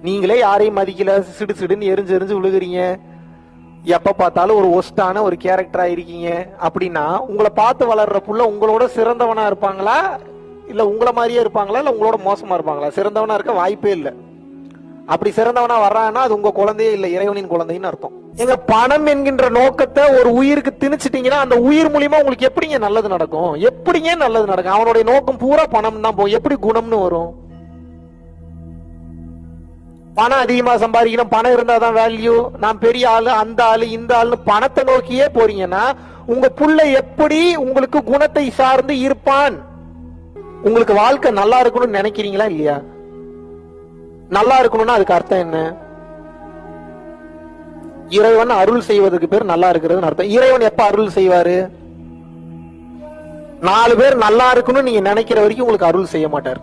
நீங்களே யாரையும் மதிக்கல, சிடு சிடுன்னு எரிஞ்சு எரிஞ்சு விழுகுறீங்க, எப்ப பார்த்தாலும் ஒரு ஒஸ்டான ஒரு கேரக்டரா இருக்கீங்க அப்படின்னா உங்களை பார்த்து வளர்ற புள்ள உங்களோட சிறந்தவனா இருப்பாங்களா இல்ல உங்களை மாதிரியே இருப்பாங்களா இல்ல உங்களோட மோசமா இருப்பாங்களா? சிறந்தவனா இருக்க வாய்ப்பே இல்லை. அப்படி சிறந்தவனா வர்றான்னா அது உங்க குழந்தையே இல்லை, இறைவனின் குழந்தைன்னு அர்த்தம். எங்க பணம் என்கின்ற நோக்கத்தை ஒரு உயிருக்கு திணிச்சிட்டீங்கன்னா அந்த உயிர் மூலியமா உங்களுக்கு எப்படிங்க நல்லது நடக்கும்? எப்படிங்க நல்லது நடக்கும்? அவனுடைய நோக்கம் பூரா பணம் தான் போகும், எப்படி குணம்னு வரும்? பணம் அதிகமா சம்பாதிக்கணும், பணம் இருந்தாதான் வேல்யூ, நான் பெரிய ஆளு, அந்த ஆளு, இந்த ஆளு, பணத்தை நோக்கியே போறீங்கன்னா உங்க புள்ள எப்படி உங்களுக்கு குணத்தை சார்ந்து இருப்பான்? உங்களுக்கு வாழ்க்கை நல்லா இருக்கணும்னு நினைக்கிறீங்களா இல்லையா? நல்லா இருக்கணும்னா அதுக்கு அர்த்தம் என்ன? இறைவன் அருள் செய்வதற்கு பேர் நல்லா இருக்கிறது அர்த்தம். இறைவன் எப்ப அருள் செய்வாரு? 4 பேர் நல்லா இருக்கணும்னு நீங்க நினைக்கிற வரைக்கும் உங்களுக்கு அருள் செய்ய மாட்டார்.